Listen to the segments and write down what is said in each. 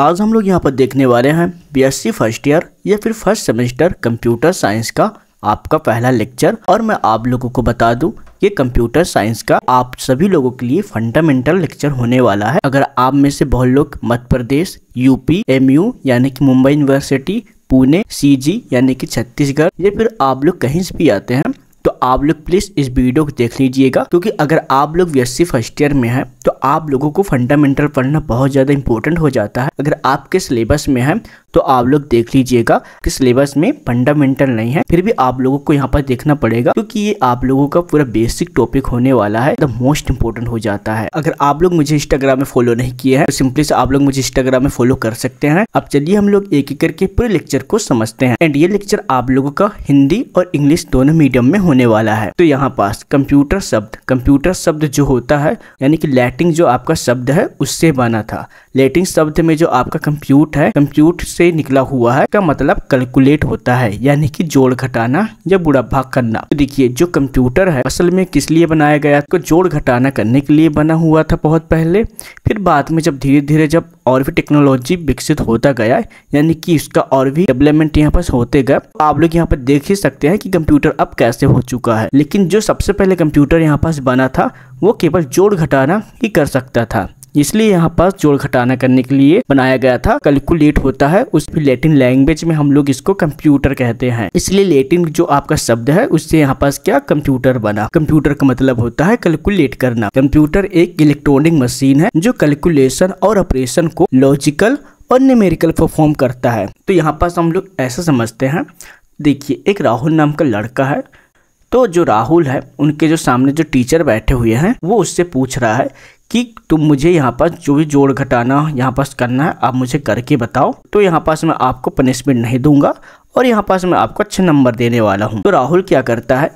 आज हम लोग यहाँ पर देखने वाले हैं बीएससी फर्स्ट ईयर या फिर फर्स्ट सेमेस्टर कंप्यूटर साइंस का आपका पहला लेक्चर। और मैं आप लोगों को बता दूं ये कंप्यूटर साइंस का आप सभी लोगों के लिए फंडामेंटल लेक्चर होने वाला है। अगर आप में से बहुत लोग मध्य प्रदेश, यूपी, एमयू यानी कि मुंबई यूनिवर्सिटी, पुणे, सीजी यानी कि छत्तीसगढ़ या फिर आप लोग कहीं से भी आते हैं तो आप लोग प्लीज इस वीडियो को देख लीजिएगा, क्योंकि अगर आप लोग बीएससी फर्स्ट ईयर में हैं तो आप लोगों को फंडामेंटल पढ़ना बहुत ज़्यादा इंपॉर्टेंट हो जाता है। अगर आपके सिलेबस में है तो आप लोग देख लीजिएगा कि सिलेबस में फंडामेंटल नहीं है, फिर भी आप लोगों को यहाँ पर देखना पड़ेगा, क्योंकि ये आप लोगों का पूरा बेसिक टॉपिक होने वाला है, द मोस्ट इंपॉर्टेंट हो जाता है। अगर आप लोग मुझे इंस्टाग्राम में फॉलो नहीं किए हैं तो सिंपली से आप लोग मुझे इंस्टाग्राम में फॉलो कर सकते हैं। अब चलिए हम लोग एक एक करके पूरे लेक्चर को समझते हैं। एंड ये लेक्चर आप लोगों का हिंदी और इंग्लिश दोनों मीडियम में होने वाला है। तो यहाँ पास कंप्यूटर शब्द जो होता है यानी कि लैटिन जो आपका शब्द है उससे बना था। लैटिन शब्द में जो आपका कंप्यूट है, कंप्यूट से निकला हुआ है, का मतलब कैलकुलेट होता है यानी कि जोड़ घटाना या बुरा भाग करना। तो देखिए जो कंप्यूटर है असल में किस लिए बनाया गया, तो जोड़ घटाना करने के लिए बना हुआ था बहुत पहले। फिर बाद में जब धीरे धीरे जब और भी टेक्नोलॉजी विकसित होता गया यानी कि इसका और भी डेवलपमेंट यहाँ पर होते गए, आप लोग यहाँ पर देख ही सकते हैं कि कंप्यूटर अब कैसे हो चुका है। लेकिन जो सबसे पहले कंप्यूटर यहाँ पास बना था वो केवल जोड़ घटाना ही कर सकता था, इसलिए यहाँ पास जोड़ घटाना करने के लिए बनाया गया था। कैलकुलेट होता है उस लैटिन लैंग्वेज में हम लोग इसको कंप्यूटर कहते हैं, इसलिए लैटिन जो आपका शब्द है उससे यहाँ पास क्या कंप्यूटर बना। कंप्यूटर का मतलब होता है कैलकुलेट करना। कंप्यूटर एक इलेक्ट्रॉनिक मशीन है जो कैलकुलेशन और ऑपरेशन को लॉजिकल और न्यूमेरिकल परफॉर्म करता है। तो यहाँ पास हम लोग ऐसा समझते हैं, देखिए एक राहुल नाम का लड़का है, तो जो राहुल है उनके जो सामने जो टीचर बैठे हुए हैं वो उससे पूछ रहा है कि तुम मुझे यहाँ पास जो भी जोड़ घटाना यहाँ पास करना है आप मुझे करके बताओ, तो यहाँ पास मैं आपको पनिशमेंट नहीं दूंगा और यहाँ पास मैं आपको अच्छे नंबर देने वाला हूँ। तो राहुल क्या करता है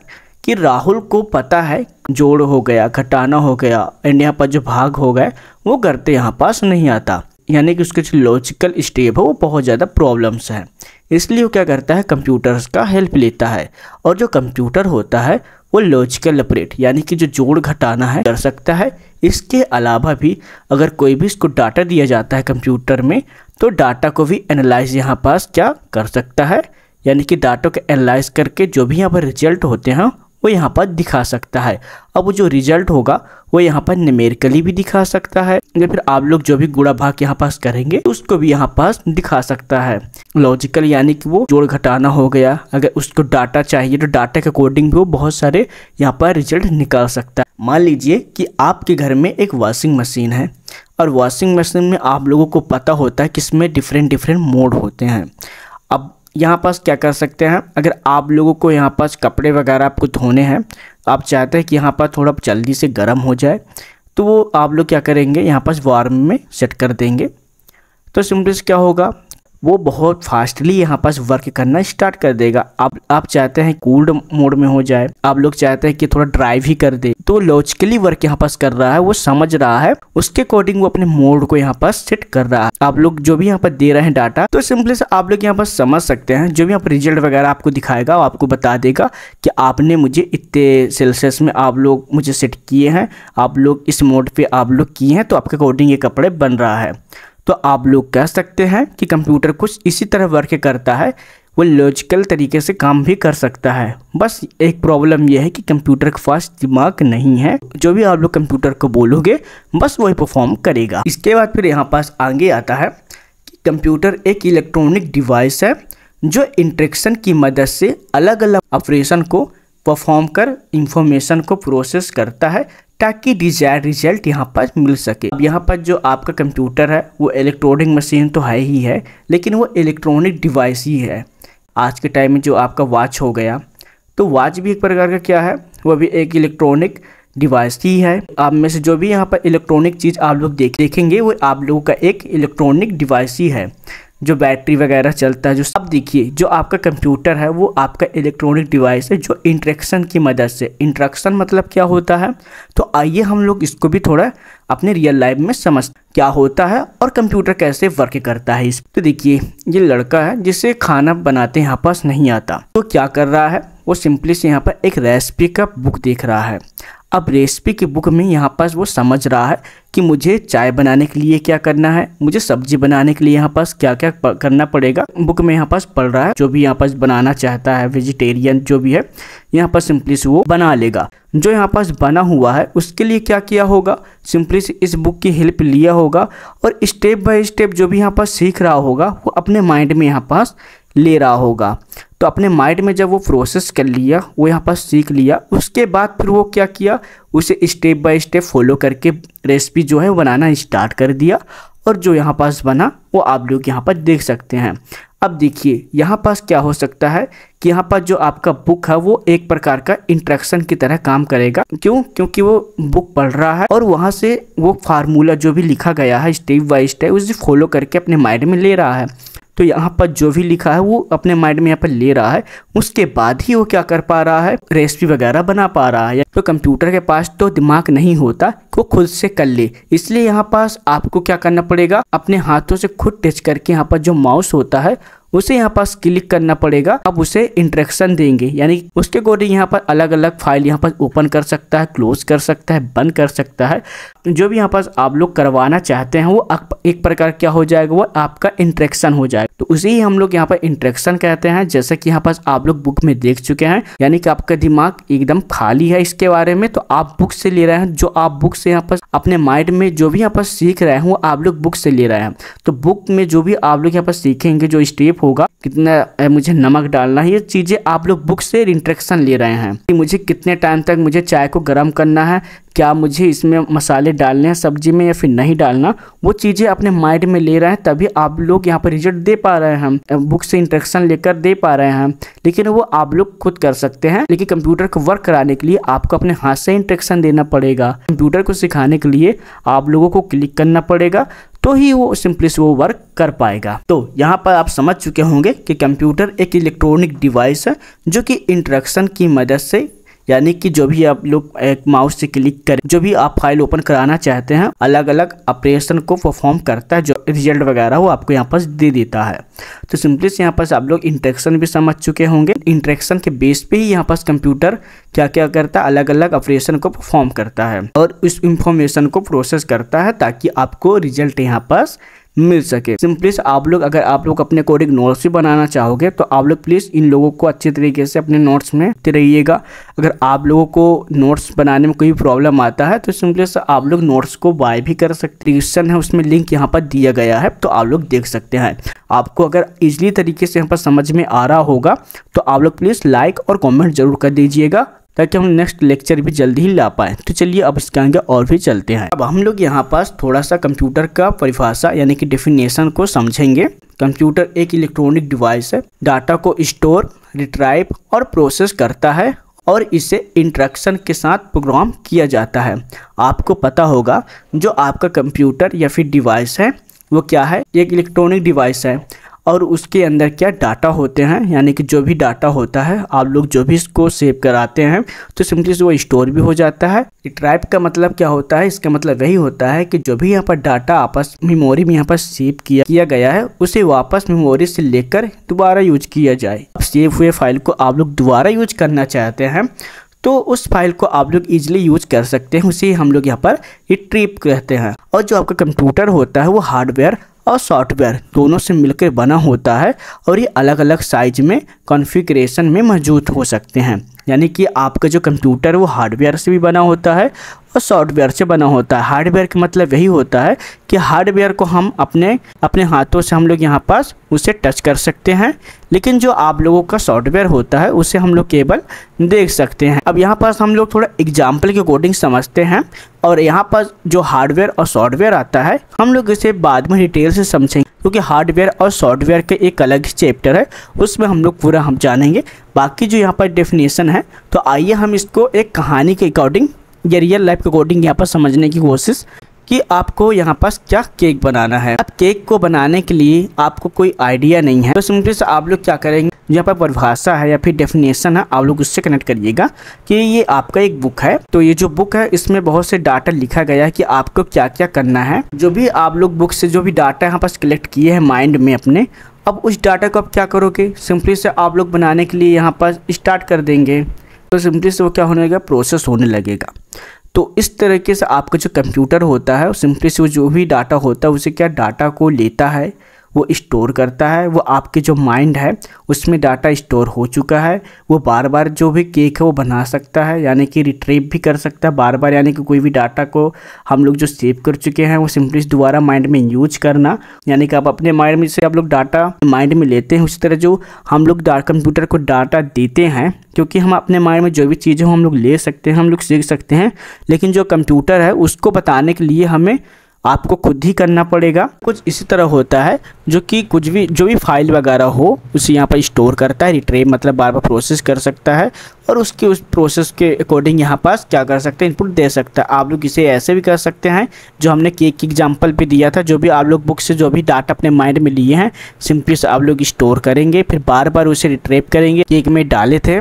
कि राहुल को पता है जोड़ हो गया, घटाना हो गया एंड यहाँ पर जो भाग हो गए वो करते यहाँ पास नहीं आता, यानी कि उसके जो लॉजिकल स्टेप है वो बहुत ज़्यादा प्रॉब्लम्स है। इसलिए वो क्या करता है कंप्यूटर्स का हेल्प लेता है, और जो कंप्यूटर होता है वो लॉजिकल ऑपरेट यानी कि जो जोड़ घटाना है कर सकता है। इसके अलावा भी अगर कोई भी इसको डाटा दिया जाता है कंप्यूटर में तो डाटा को भी एनालाइज यहाँ पास क्या कर सकता है, यानी कि डाटा को एनालाइज करके जो भी यहाँ पर रिजल्ट होते हैं वो यहाँ पर दिखा सकता है। अब वो जो रिजल्ट होगा वो यहाँ पर न्यूमेरिकली भी दिखा सकता है, या फिर आप लोग जो भी गुणा भाग यहाँ पास करेंगे उसको भी यहाँ पास दिखा सकता है। लॉजिकल यानी कि वो जोड़ घटाना हो गया, अगर उसको डाटा चाहिए तो डाटा के अकॉर्डिंग भी वो बहुत सारे यहाँ पर रिजल्ट निकाल सकता है। मान लीजिए कि आपके घर में एक वॉशिंग मशीन है और वॉशिंग मशीन में आप लोगों को पता होता है कि इसमें डिफरेंट मोड होते हैं। अब यहाँ पास क्या कर सकते हैं, अगर आप लोगों को यहाँ पास कपड़े वगैरह आपको धोने हैं, आप चाहते हैं कि यहाँ पर थोड़ा जल्दी से गर्म हो जाए, तो वो आप लोग क्या करेंगे यहाँ पास वार्म में सेट कर देंगे। तो सिंपली क्या होगा वो बहुत फास्टली यहाँ पास वर्क करना स्टार्ट कर देगा। आप चाहते हैं कूल्ड मोड में हो जाए, आप लोग चाहते हैं कि थोड़ा ड्राइव ही कर दे, तो लॉजिकली वर्क यहाँ पास कर रहा है, वो समझ रहा है, उसके अकॉर्डिंग वो अपने मोड को यहाँ पास सेट कर रहा है। आप लोग जो भी यहाँ पर दे रहे हैं डाटा, तो सिंपली से आप लोग यहाँ पास समझ सकते हैं, जो भी यहाँ पर रिजल्ट वगैरह आपको दिखाएगा आपको बता देगा कि आपने मुझे इतने सेल्सियस में आप लोग मुझे सेट किए हैं, आप लोग इस मोड पे आप लोग किए हैं, तो आपके अकॉर्डिंग ये कपड़े बन रहा है। तो आप लोग कह सकते हैं कि कंप्यूटर कुछ इसी तरह वर्क करता है, वो लॉजिकल तरीके से काम भी कर सकता है। बस एक प्रॉब्लम यह है कि कंप्यूटर के पास दिमाग नहीं है, जो भी आप लोग कंप्यूटर को बोलोगे बस वही परफॉर्म करेगा। इसके बाद फिर यहाँ पास आगे आता है कि कंप्यूटर एक इलेक्ट्रॉनिक डिवाइस है जो इंटरेक्शन की मदद से अलग अलग ऑपरेशन को परफॉर्म कर इंफॉर्मेशन को प्रोसेस करता है ताकि डिजायर्ड रिजल्ट यहाँ पर मिल सके। अब यहाँ पर जो आपका कंप्यूटर है वो इलेक्ट्रॉनिक मशीन तो है ही है, लेकिन वो इलेक्ट्रॉनिक डिवाइस ही है। आज के टाइम में जो आपका वॉच हो गया, तो वॉच भी एक प्रकार का क्या है, वो भी एक इलेक्ट्रॉनिक डिवाइस ही है। आप में से जो भी यहाँ पर इलेक्ट्रॉनिक चीज़ आप लोग देखेंगे वो आप लोगों का एक इलेक्ट्रॉनिक डिवाइस ही है, जो बैटरी वगैरह चलता है। जो सब देखिए जो आपका कंप्यूटर है वो आपका इलेक्ट्रॉनिक डिवाइस है जो इंटरेक्शन की मदद से, इंटरेक्शन मतलब क्या होता है, तो आइए हम लोग इसको भी थोड़ा अपने रियल लाइफ में समझ क्या होता है और कंप्यूटर कैसे वर्क करता है। इस तो देखिए ये लड़का है जिसे खाना बनाते यहाँ पास नहीं आता, तो क्या कर रहा है वो सिंपली से यहाँ पर एक रेसिपी का बुक देख रहा है। अब रेसिपी की बुक में यहाँ पास वो समझ रहा है कि मुझे चाय बनाने के लिए क्या करना है, मुझे सब्जी बनाने के लिए यहाँ पास क्या क्या करना पड़ेगा। बुक में यहाँ पास पढ़ रहा है, जो भी यहाँ पास बनाना चाहता है वेजिटेरियन जो भी है यहाँ पर सिंपली से वो बना लेगा। जो यहाँ पास बना हुआ है उसके लिए क्या किया होगा, सिंपली से इस बुक की हेल्प लिया होगा और स्टेप बाय स्टेप जो भी यहाँ पास सीख रहा होगा वो अपने माइंड में यहाँ पास ले रहा होगा। तो अपने माइंड में जब वो प्रोसेस कर लिया, वो यहाँ पर सीख लिया, उसके बाद फिर वो क्या किया, उसे स्टेप बाय स्टेप फॉलो करके रेसिपी जो है बनाना स्टार्ट कर दिया और जो यहाँ पास बना वो आप लोग यहाँ पर देख सकते हैं। अब देखिए यहाँ पास क्या हो सकता है कि यहाँ पर जो आपका बुक है वो एक प्रकार का इंट्रैक्शन की तरह काम करेगा। क्यों? क्योंकि वो बुक पढ़ रहा है और वहाँ से वो फार्मूला जो भी लिखा गया है स्टेप बाय स्टेप उसे फॉलो करके अपने माइंड में ले रहा है। तो यहाँ पर जो भी लिखा है वो अपने माइंड में यहाँ पर ले रहा है, उसके बाद ही वो क्या कर पा रहा है, रेसिपी वगैरह बना पा रहा है। तो कंप्यूटर के पास तो दिमाग नहीं होता कि वो खुद से कर ले, इसलिए यहाँ पास आपको क्या करना पड़ेगा, अपने हाथों से खुद टच करके यहाँ पर जो माउस होता है उसे यहाँ पास क्लिक करना पड़ेगा। अब उसे इंस्ट्रक्शन देंगे, यानी उसके अकॉर्डिंग यहाँ पर अलग अलग फाइल यहाँ पर ओपन कर सकता है, क्लोज कर सकता है, बंद कर सकता है। जो भी यहाँ पास आप लोग करवाना चाहते हैं वो एक प्रकार क्या हो जाएगा, वो आपका इंस्ट्रक्शन हो जाएगा। तो उसे ही हम लोग यहाँ पर इंस्ट्रक्शन कहते हैं। जैसा कि यहाँ पास आप लोग बुक में देख चुके हैं, यानी कि आपका दिमाग एकदम खाली है इसके बारे में, तो आप बुक से ले रहे हैं। जो आप बुक से यहाँ पर अपने माइंड में जो भी यहाँ पर सीख रहे हैं वो आप लोग बुक से ले रहे हैं। तो बुक में जो भी आप लोग यहाँ पर सीखेंगे, जो स्टेप होगा, कितना मुझे नमक डालना है, ये चीजें आप लोग बुक से इंस्ट्रक्शन ले रहे हैं कि मुझे कितने टाइम तक मुझे चाय को गर्म करना है, क्या मुझे इसमें मसाले डालने हैं सब्जी में या फिर नहीं डालना, वो चीज़ें अपने माइंड में ले रहे हैं, तभी आप लोग यहाँ पर रिजल्ट दे पा रहे हैं, बुक से इंस्ट्रक्शन लेकर दे पा रहे हैं। लेकिन वो आप लोग खुद कर सकते हैं, लेकिन कंप्यूटर को वर्क कराने के लिए आपको अपने हाथ से इंस्ट्रक्शन देना पड़ेगा। कंप्यूटर को सिखाने के लिए आप लोगों को क्लिक करना पड़ेगा, तो ही वो सिंपली से वो वर्क कर पाएगा। तो यहाँ पर आप समझ चुके होंगे कि कंप्यूटर एक इलेक्ट्रॉनिक डिवाइस है जो कि इंस्ट्रक्शन की मदद से, यानी कि जो भी आप लोग एक माउस से क्लिक करें, जो भी आप फाइल ओपन कराना चाहते हैं, अलग अलग ऑपरेशन को परफॉर्म करता है, जो रिजल्ट वगैरह वो आपको यहाँ पर दे देता है। तो सिंपली से यहाँ पर आप लोग इंस्ट्रक्शन भी समझ चुके होंगे। इंस्ट्रक्शन के बेस पे ही यहाँ पर कंप्यूटर क्या क्या करता है, अलग अलग ऑपरेशन को परफॉर्म करता है और उस इंफॉर्मेशन को प्रोसेस करता है ताकि आपको रिजल्ट यहाँ पर मिल सके। सिंपली आप लोग, अगर आप लोग अपने अकॉर्डिंग नोट्स भी बनाना चाहोगे तो आप लोग प्लीज़ इन लोगों को अच्छे तरीके से अपने नोट्स में रहिएगा। अगर आप लोगों को नोट्स बनाने में कोई प्रॉब्लम आता है तो सिंपली से आप लोग नोट्स को बाय भी कर सकते हैं। डिस्क्रिप्शन है उसमें लिंक यहाँ पर दिया गया है, तो आप लोग देख सकते हैं। आपको अगर इजीली तरीके से यहाँ पर समझ में आ रहा होगा तो आप लोग प्लीज़ लाइक और कॉमेंट जरूर कर दीजिएगा ताकि हम नेक्स्ट लेक्चर भी जल्दी ही ला पाए। तो चलिए अब इसके आगे और भी चलते हैं। अब हम लोग यहाँ पास थोड़ा सा कंप्यूटर का परिभाषा यानी कि डेफिनेशन को समझेंगे। कंप्यूटर एक इलेक्ट्रॉनिक डिवाइस है, डाटा को स्टोर, रिट्राइव और प्रोसेस करता है और इसे इंस्ट्रक्शन के साथ प्रोग्राम किया जाता है। आपको पता होगा जो आपका कंप्यूटर या फिर डिवाइस है वो क्या है, एक इलेक्ट्रॉनिक डिवाइस है और उसके अंदर क्या डाटा होते हैं, यानी कि जो भी डाटा होता है आप लोग जो भी इसको सेव कराते हैं तो सिंपली से वो स्टोर भी हो जाता है। रिट्राइव का मतलब क्या होता है, इसका मतलब वही होता है कि जो भी यहाँ पर डाटा आपस मेमोरी में यहाँ पर सेव किया गया है उसे वापस मेमोरी से लेकर दोबारा यूज किया जाए। अब सेव हुए फाइल को आप लोग दोबारा यूज करना चाहते हैं तो उस फाइल को आप लोग इजीली यूज कर सकते हैं, उसे हम लोग यहाँ पर रिट्रीव कहते हैं। और जो आपका कंप्यूटर होता है वो हार्डवेयर और सॉफ्टवेयर दोनों से मिलकर बना होता है और ये अलग अलग साइज में कॉन्फ़िगरेशन में मौजूद हो सकते हैं। यानी कि आपका जो कंप्यूटर वो हार्डवेयर से भी बना होता है और सॉफ्टवेयर से बना होता है। हार्डवेयर का मतलब यही होता है कि हार्डवेयर को हम अपने हाथों से हम लोग यहाँ पास उसे टच कर सकते हैं, लेकिन जो आप लोगों का सॉफ्टवेयर होता है उसे हम लोग केवल देख सकते हैं। अब यहाँ पास हम लोग थोड़ा एग्जाम्पल के अकॉर्डिंग समझते हैं और यहाँ पर जो हार्डवेयर और सॉफ्टवेयर आता है हम लोग इसे बाद में डिटेल से समझेंगे, क्योंकि हार्डवेयर और सॉफ्टवेयर के एक अलग चैप्टर है उसमें हम लोग पूरा हम जानेंगे। बाकी जो यहाँ पर डेफिनेशन है तो आइए हम इसको एक कहानी के अकॉर्डिंग या रियल लाइफ के अकॉर्डिंग यहाँ पर समझने की कोशिश कि आपको यहाँ पास क्या केक बनाना है। अब केक को बनाने के लिए आपको कोई आइडिया नहीं है तो सिंपली से आप लोग क्या करेंगे, यहाँ पर परिभाषा है या फिर डेफिनेशन है आप लोग उससे कनेक्ट करिएगा कि ये आपका एक बुक है। तो ये जो बुक है इसमें बहुत से डाटा लिखा गया है कि आपको क्या क्या करना है। जो भी आप लोग बुक से जो भी डाटा यहाँ पास कलेक्ट किए हैं माइंड में अपने, अब उस डाटा को आप क्या करोगे, सिंपली से आप लोग बनाने के लिए यहाँ पर स्टार्ट कर देंगे। तो सिंपली से वो क्या होने लगेगा, प्रोसेस होने लगेगा। तो इस तरीके से आपका जो कंप्यूटर होता है सिंपली से वो जो भी डाटा होता है उसे क्या डाटा को लेता है, वो स्टोर करता है। वो आपके जो माइंड है उसमें डाटा स्टोर हो चुका है, वो बार बार जो भी केक है वो बना सकता है, यानी कि रिट्रीव भी कर सकता है बार बार। यानी कि कोई भी डाटा को हम लोग जो सेव कर चुके हैं वो सिंपली दोबारा माइंड में यूज करना, यानी कि आप अपने माइंड में से आप लोग डाटा माइंड में लेते हैं। उसी तरह जो हम लोग कंप्यूटर को डाटा देते हैं, क्योंकि हम अपने माइंड में जो भी चीज़ें हम लोग ले सकते हैं, हम लोग सीख सकते हैं, लेकिन जो कंप्यूटर है उसको बताने के लिए हमें आपको खुद ही करना पड़ेगा। कुछ इसी तरह होता है जो कि कुछ भी जो भी फाइल वगैरह हो उसे यहाँ पर स्टोर करता है, रिट्रीव मतलब बार बार प्रोसेस कर सकता है और उसके उस प्रोसेस के अकॉर्डिंग यहाँ पास क्या कर सकते हैं, इनपुट दे सकता है। आप लोग इसे ऐसे भी कर सकते हैं जो हमने केक की एग्जांपल पे दिया था, जो भी आप लोग बुक से जो भी डाटा अपने माइंड में लिए हैं सिंपली से आप लोग स्टोर करेंगे, फिर बार बार उसे रिट्रीव करेंगे। केक में डाले थे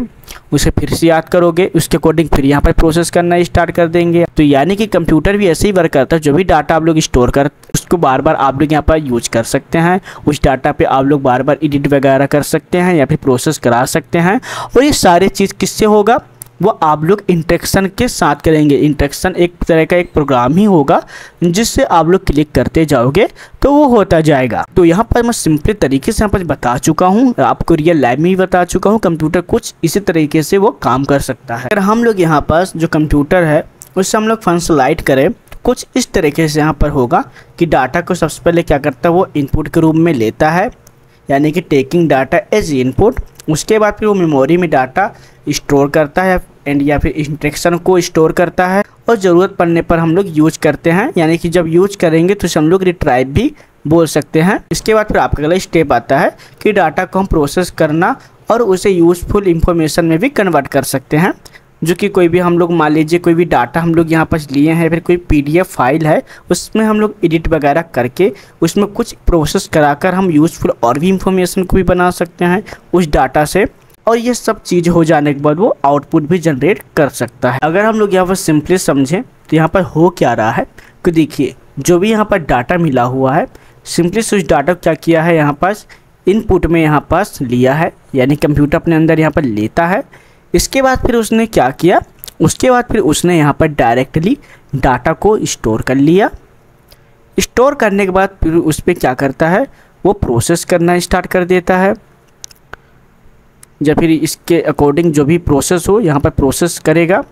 उसे फिर से याद करोगे, उसके अकॉर्डिंग फिर यहाँ पर प्रोसेस करना स्टार्ट कर देंगे। तो यानी कि कंप्यूटर भी ऐसे ही वर्क करता है, जो भी डाटा आप लोग स्टोर कर उसको बार बार आप लोग यहाँ पर यूज कर सकते हैं। उस डाटा पे आप लोग बार बार एडिट वगैरह कर सकते हैं या फिर प्रोसेस करा सकते हैं। और ये सारी चीज़ किससे होगा, वो आप लोग इंटरेक्शन के साथ करेंगे। इंटरेक्शन एक तरह का एक प्रोग्राम ही होगा जिससे आप लोग क्लिक करते जाओगे तो वो होता जाएगा। तो यहाँ पर मैं सिंपल तरीके से यहाँ पर बता चुका हूँ, आपको रियल लाइफ में भी बता चुका हूँ, कंप्यूटर कुछ इसी तरीके से वो काम कर सकता है। अगर हम लोग यहाँ पास जो कंप्यूटर है उससे हम लोग फंक्शनलाइट करें कुछ इस तरीके से यहाँ पर होगा कि डाटा को सबसे पहले क्या करता है, वो इनपुट के रूप में लेता है, यानी कि टेकिंग डाटा एज इनपुट। उसके बाद फिर वो मेमोरी में डाटा स्टोर करता है एंड या फिर इंस्ट्रक्शन को स्टोर करता है और ज़रूरत पड़ने पर हम लोग यूज करते हैं, यानी कि जब यूज करेंगे तो हम लोग रिट्राइव भी बोल सकते हैं। इसके बाद फिर आपका अगला स्टेप आता है कि डाटा को हम प्रोसेस करना और उसे यूजफुल इंफॉर्मेशन में भी कन्वर्ट कर सकते हैं, जो कि कोई भी हम लोग मान लीजिए कोई भी डाटा हम लोग यहाँ पर लिए हैं, फिर कोई PDF फाइल है उसमें हम लोग एडिट वगैरह करके उसमें कुछ प्रोसेस कराकर हम यूज़फुल और भी इंफॉर्मेशन को भी बना सकते हैं उस डाटा से। और ये सब चीज़ हो जाने के बाद वो आउटपुट भी जनरेट कर सकता है। अगर हम लोग यहाँ पर सिंपली समझें तो यहाँ पर हो क्या रहा है कि देखिए जो भी यहाँ पर डाटा मिला हुआ है सिंपली से उस डाटा को क्या किया है, यहाँ पास इनपुट में यहाँ पास लिया है, यानी कंप्यूटर अपने अंदर यहाँ पर लेता है। इसके बाद फिर उसने क्या किया, उसके बाद फिर उसने यहाँ पर डायरेक्टली डाटा को स्टोर कर लिया। स्टोर करने के बाद फिर उस पर क्या करता है, वो प्रोसेस करना स्टार्ट कर देता है। जब फिर इसके अकॉर्डिंग जो भी प्रोसेस हो यहाँ पर प्रोसेस करेगा,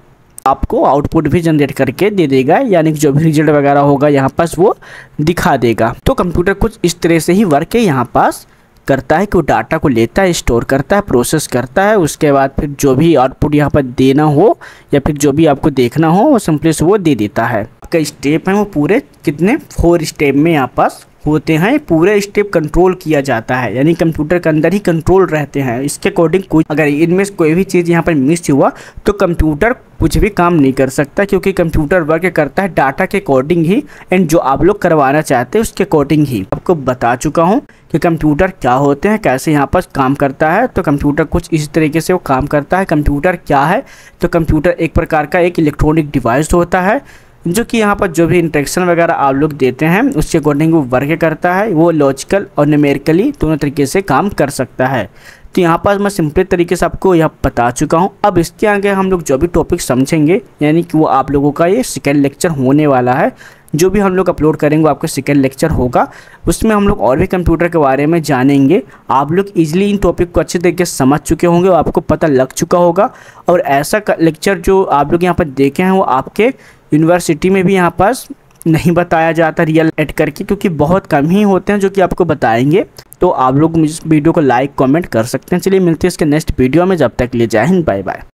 आपको आउटपुट भी जनरेट करके दे देगा, यानी कि जो भी रिजल्ट वगैरह होगा यहाँ पास वो दिखा देगा। तो कंप्यूटर कुछ इस तरह से ही वर्क है यहाँ पास करता है कि वो डाटा को लेता है, स्टोर करता है, प्रोसेस करता है। उसके बाद फिर जो भी आउटपुट यहाँ पर देना हो या फिर जो भी आपको देखना हो वो सिंपली से वो दे देता है। आपका स्टेप है वो पूरे कितने 4 स्टेप में यहाँ पास होते हैं, पूरे स्टेप कंट्रोल किया जाता है, यानी कंप्यूटर के अंदर ही कंट्रोल रहते हैं। इसके अकॉर्डिंग कुछ अगर इनमें से कोई भी चीज़ यहाँ पर मिस हुआ तो कंप्यूटर कुछ भी काम नहीं कर सकता, क्योंकि कंप्यूटर वर्क करता है डाटा के अकॉर्डिंग ही एंड जो आप लोग करवाना चाहते हैं उसके अकॉर्डिंग ही। आपको बता चुका हूँ कि कंप्यूटर क्या होते हैं, कैसे यहाँ पर काम करता है। तो कंप्यूटर कुछ इस तरीके से वो काम करता है। कंप्यूटर क्या है, तो कंप्यूटर एक प्रकार का एक इलेक्ट्रॉनिक डिवाइस होता है जो कि यहाँ पर जो भी इंस्ट्रक्शन वगैरह आप लोग देते हैं उसके अकॉर्डिंग वो वर्क करता है। वो लॉजिकल और न्यूमेरिकली दोनों तरीके से काम कर सकता है। तो यहाँ पर मैं सिंपल तरीके से आपको यहाँ बता चुका हूँ। अब इसके आगे हम लोग जो भी टॉपिक समझेंगे, यानी कि वो आप लोगों का ये सेकेंड लेक्चर होने वाला है। जो भी हम लोग अपलोड करेंगे वो आपका सेकेंड लेक्चर होगा, उसमें हम लोग और भी कंप्यूटर के बारे में जानेंगे। आप लोग इजीली इन टॉपिक को अच्छे तरीके से समझ चुके होंगे और आपको पता लग चुका होगा। और ऐसा लेक्चर जो आप लोग यहाँ पर देखे हैं वो आपके यूनिवर्सिटी में भी यहाँ पास नहीं बताया जाता रियल एड करके, क्योंकि बहुत कम ही होते हैं जो कि आपको बताएंगे। तो आप लोग इस वीडियो को लाइक कमेंट कर सकते हैं। चलिए मिलते हैं इसके नेक्स्ट वीडियो में, जब तक के लिए जय हिंद, बाय बाय।